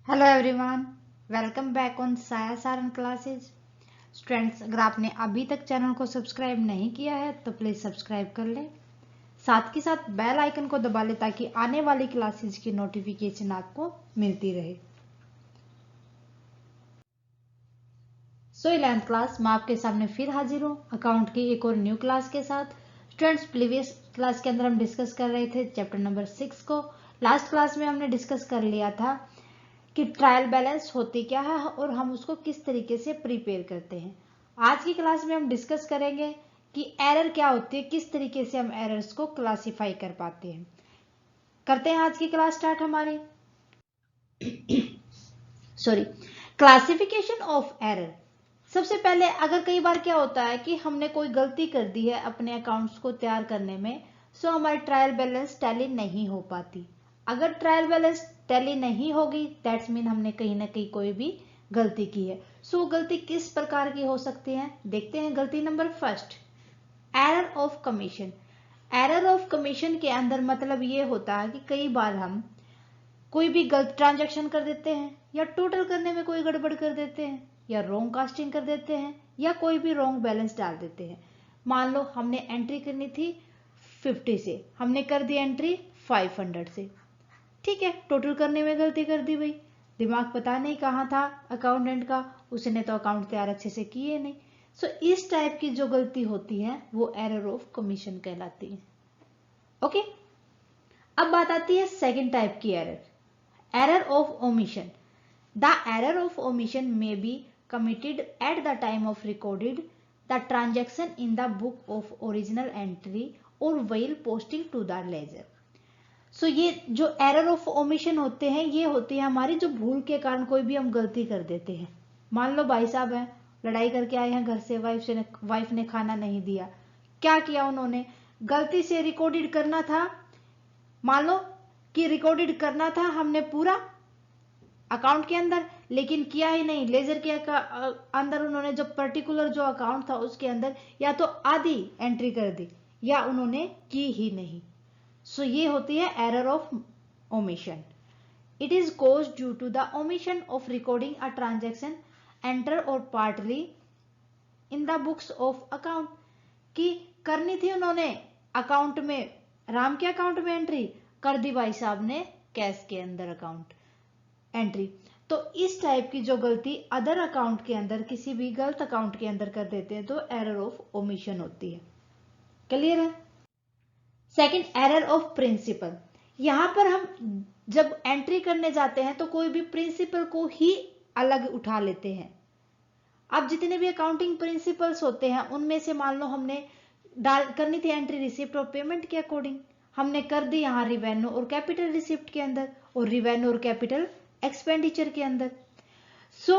Hello everyone, welcome back on साया Saran classes. Students, अगर आपने अभी तक चैनल को सब्सक्राइब नहीं किया है तो प्लीज़ सब्सक्राइब कर लें। साथ के साथ बेल आइकन को दबा लें ताकि आने वाली क्लासेज की नोटिफिकेशन आपको मिलती रहे। सो 11th क्लास मैं आपके सामने फिर हाजिर हूँ अकाउंट की एक और न्यू क्लास के साथ। स्टूडेंट्स, प्रीवियस क्लास के अंदर हम डिस्कस कर रहे थे चैप्टर नंबर 6 को। लास्ट क्लास में हमने डिस्कस कर लिया था कि ट्रायल बैलेंस होती क्या है और हम उसको किस तरीके से प्रिपेयर करते हैं। आज की क्लास में हम डिस्कस करेंगे कि एरर क्या होती है, किस तरीके से हम एरर्स को क्लासिफाई कर पाते हैं। करते हैं आज की क्लास स्टार्ट हमारी। Sorry, classification of error. सबसे पहले अगर कई बार क्या होता है कि हमने कोई गलती कर दी है अपने अकाउंट्स को तैयार करने में, सो हमारी ट्रायल बैलेंस टैली नहीं हो पाती। अगर ट्रायल बैलेंस टैली नहीं होगी दैट्स मीन हमने कहीं ना कहीं कोई भी गलती की है। सो गलती किस प्रकार की हो सकती है, देखते हैं। गलती number first, error of commission. Error of commission के अंदर मतलब ये होता है कि कई बार हम कोई भी गलत ट्रांजैक्शन कर देते हैं या टोटल करने में कोई गड़बड़ कर देते हैं या रॉन्ग कास्टिंग कर देते हैं या कोई भी रॉन्ग बैलेंस डाल देते हैं। मान लो हमने एंट्री करनी थी 50 से, हमने कर दी एंट्री 500 से। ठीक है, टोटल करने में गलती कर दी भाई, दिमाग पता नहीं कहाँ था अकाउंटेंट का, उसने तो अकाउंट तैयार अच्छे से किए नहीं। सो इस टाइप की जो गलती होती है वो एरर ऑफ कमीशन कहलाती है। ओके, अब बात आती है सेकेंड टाइप की error, error of omission. The error of omission may be committed at the time of recorded the transaction in the book of original entry or while posting to the ledger. So ये जो error of omission होते हैं ये होती है हमारी जो भूल के कारण कोई भी हम गलती कर देते हैं। मान लो भाई साहब हैं, लड़ाई करके आए हैं घर से, वाइफ ने खाना नहीं दिया। क्या किया उन्होंने, गलती से रिकॉर्डेड करना था, मान लो कि रिकॉर्डेड करना था हमने पूरा अकाउंट के अंदर, लेकिन किया ही नहीं। लेजर के अंदर उन्होंने जो पर्टिकुलर जो अकाउंट था उसके अंदर या तो आधी एंट्री कर दी या उन्होंने की ही नहीं। सो ये होती है error of omission. It is cause due to the omission of recording a transaction enter और partly in the books of account. की करनी थी उन्होंने अकाउंट में, राम के अकाउंट में एंट्री कर दी भाई साहब ने कैश के अंदर अकाउंट एंट्री। तो इस टाइप की जो गलती अदर अकाउंट के अंदर, किसी भी गलत अकाउंट के अंदर कर देते हैं तो एरर ऑफ ओमिशन होती है। क्लियर है। Second, error of principle. यहां पर हम जब एंट्री करने जाते हैं तो कोई भी प्रिंसिपल को ही अलग उठा लेते हैं। अब जितने भी अकाउंटिंग प्रिंसिपल्स होते हैं उनमें से मान लो हमने करनी थी एंट्री रिसिप्ट और पेमेंट के अकॉर्डिंग, हमने कर दी यहाँ रिवेन्यू और कैपिटल रिसिप्ट के अंदर और रिवेन्यू और कैपिटल एक्सपेंडिचर के अंदर। सो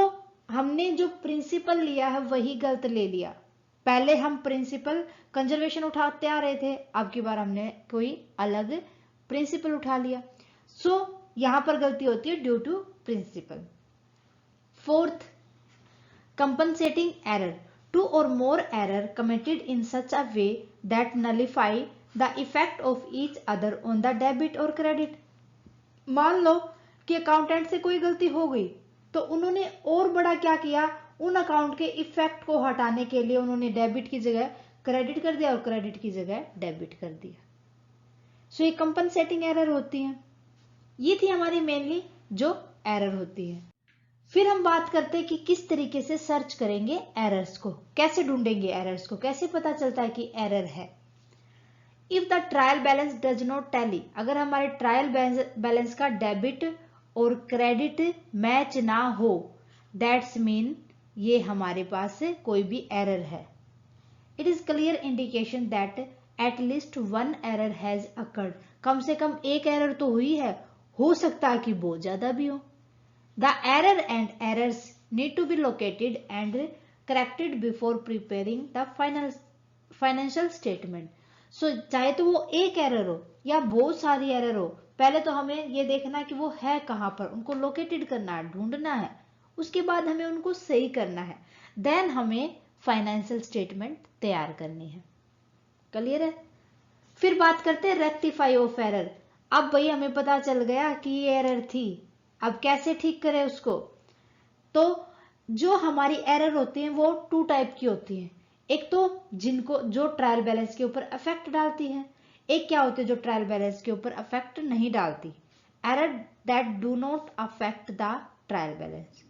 हमने जो प्रिंसिपल लिया है वही गलत ले लिया। पहले हम प्रिंसिपल कंजर्वेशन उठाते आ रहे थे, अब की बार हमने कोई अलग प्रिंसिपल उठा लिया। सो यहां पर गलती होती है due to principle. Fourth, compensating error. Two or more error committed in such a way that nullify the effect of each other on the debit or credit. मान लो कि अकाउंटेंट से कोई गलती हो गई तो उन्होंने और बड़ा क्या किया, उन अकाउंट के इफेक्ट को हटाने के लिए उन्होंने डेबिट की जगह क्रेडिट कर दिया और क्रेडिट की जगह डेबिट कर दिया। सो ये कंपनसेटिंग एरर होती है। ये थी हमारी मेनली जो एरर होती है। फिर हम बात करते हैं कि किस तरीके से सर्च करेंगे एरर्स को, कैसे ढूंढेंगे एरर्स को, कैसे पता चलता है कि एरर है। If the trial balance does not tally, अगर हमारे ट्रायल बैलेंस का डेबिट और क्रेडिट मैच ना हो दैट्स मीन ये हमारे पास कोई भी एरर है। It is clear indication that at least one error has occurred, कम से कम एक एरर तो हुई है, हो सकता है कि बहुत ज्यादा भी हो। The error and errors need to be located and corrected before preparing the financial statement. So चाहे तो वो एक एरर हो या बहुत सारी एरर हो, पहले तो हमें ये देखना है कि वो है कहाँ पर, उनको लोकेटेड करना है, ढूंढना है, उसके बाद हमें उनको सही करना है, देन हमें फाइनेंशियल स्टेटमेंट तैयार करनी है। क्लियर है। फिर बात करते हैं रेक्टिफाई ऑफ एरर। अब भाई हमें पता चल गया कि ये एरर थी, अब कैसे ठीक करें उसको? तो जो हमारी एरर होती है वो 2 टाइप की होती है। एक तो जिनको जो ट्रायल बैलेंस के ऊपर इफेक्ट डालती है, एक क्या होती है जो ट्रायल बैलेंस के ऊपर इफेक्ट नहीं डालती। Error that do not affect the trial balance,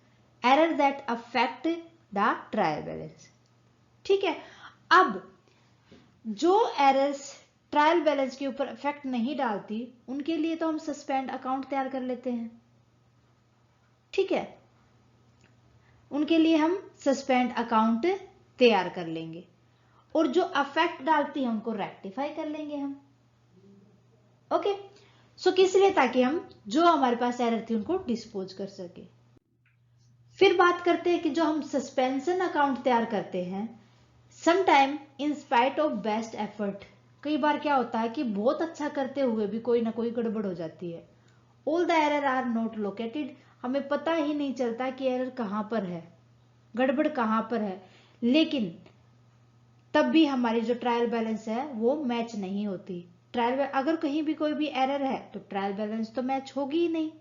error that affect the trial balance. ठीक है, अब जो एरर्स ट्रायल बैलेंस के ऊपर इफेक्ट नहीं डालती उनके लिए तो हम सस्पेंड अकाउंट तैयार कर लेते हैं। ठीक है, उनके लिए हम सस्पेंड अकाउंट तैयार कर लेंगे, और जो अफेक्ट डालती है उनको रेक्टिफाई कर लेंगे हम। ओके, सो किस लिए? ताकि हम जो हमारे पास एरर थी उनको डिस्पोज कर सके। फिर बात करते हैं कि जो हम सस्पेंशन अकाउंट तैयार करते हैं, sometime in spite of best effort, कई बार क्या होता है कि बहुत अच्छा करते हुए भी कोई ना कोई गड़बड़ हो जाती है। All the error are not located, हमें पता ही नहीं चलता कि एरर कहां पर है, गड़बड़ कहां पर है, लेकिन तब भी हमारी जो ट्रायल बैलेंस है वो मैच नहीं होती। ट्रायल अगर कहीं भी कोई भी एरर है तो ट्रायल बैलेंस तो मैच होगी ही नहीं।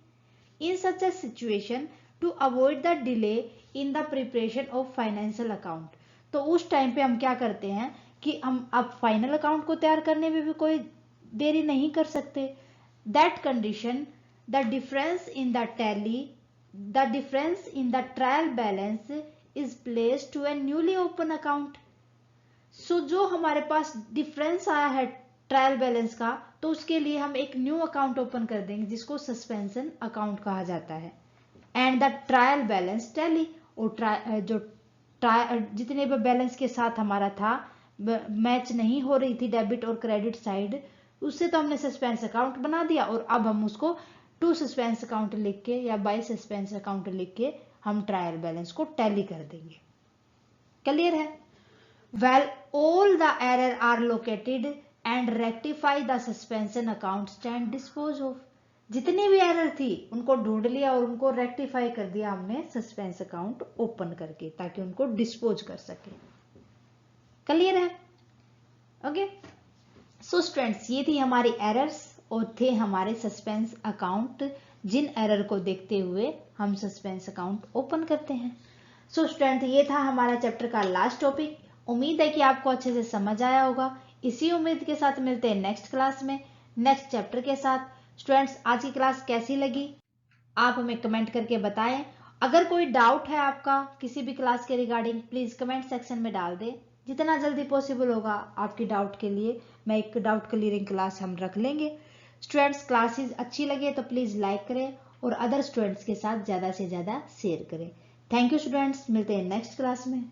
In such a situation, to avoid the delay in the preparation of financial account, तो उस टाइम पे हम क्या करते हैं कि हम अब फाइनल अकाउंट को तैयार करने में भी कोई देरी नहीं कर सकते। That condition, the difference in the tally, the difference in the trial balance is placed to a newly open account. So जो हमारे पास डिफरेंस आया है ट्रायल बैलेंस का, तो उसके लिए हम एक न्यू अकाउंट ओपन कर देंगे जिसको सस्पेंशन अकाउंट कहा जाता है। And the trial balance tally, और जो जितने भी बैलेंस के साथ हमारा था मैच नहीं हो रही थी डेबिट और क्रेडिट साइड, उससे तो हमने सस्पेंस अकाउंट बना दिया, और अब हम उसको टू सस्पेंस अकाउंट लिख के या बाय सस्पेंस अकाउंट लिख के हम ट्रायल बैलेंस को टैली कर देंगे। क्लियर है? Well, all the error are located and rectify the suspension account stand dispose of, जितनी भी एरर थी उनको ढूंढ लिया और उनको रेक्टिफाई कर दिया हमने सस्पेंस अकाउंट ओपन करके, ताकि उनको डिस्पोज कर सके। क्लियर है? ओके, सो स्टूडेंट्स ये थी हमारी एरर्स और थे हमारे सस्पेंस अकाउंट, जिन एरर को देखते हुए हम सस्पेंस अकाउंट ओपन करते हैं। सो स्टूडेंट ये था हमारा चैप्टर का लास्ट टॉपिक। उम्मीद है कि आपको अच्छे से समझ आया होगा। इसी उम्मीद के साथ मिलते हैं नेक्स्ट क्लास में नेक्स्ट चैप्टर के साथ। स्टूडेंट्स आज की क्लास कैसी लगी आप हमें कमेंट करके बताएं। अगर कोई डाउट है आपका किसी भी क्लास के रिगार्डिंग, प्लीज कमेंट सेक्शन में डाल दें। जितना जल्दी पॉसिबल होगा आपके डाउट के लिए मैं एक डाउट क्लियरिंग क्लास हम रख लेंगे। स्टूडेंट्स क्लासेस अच्छी लगे तो प्लीज लाइक करें और अदर स्टूडेंट्स के साथ ज्यादा से ज्यादा शेयर करें। थैंक यू स्टूडेंट्स, मिलते हैं नेक्स्ट क्लास में।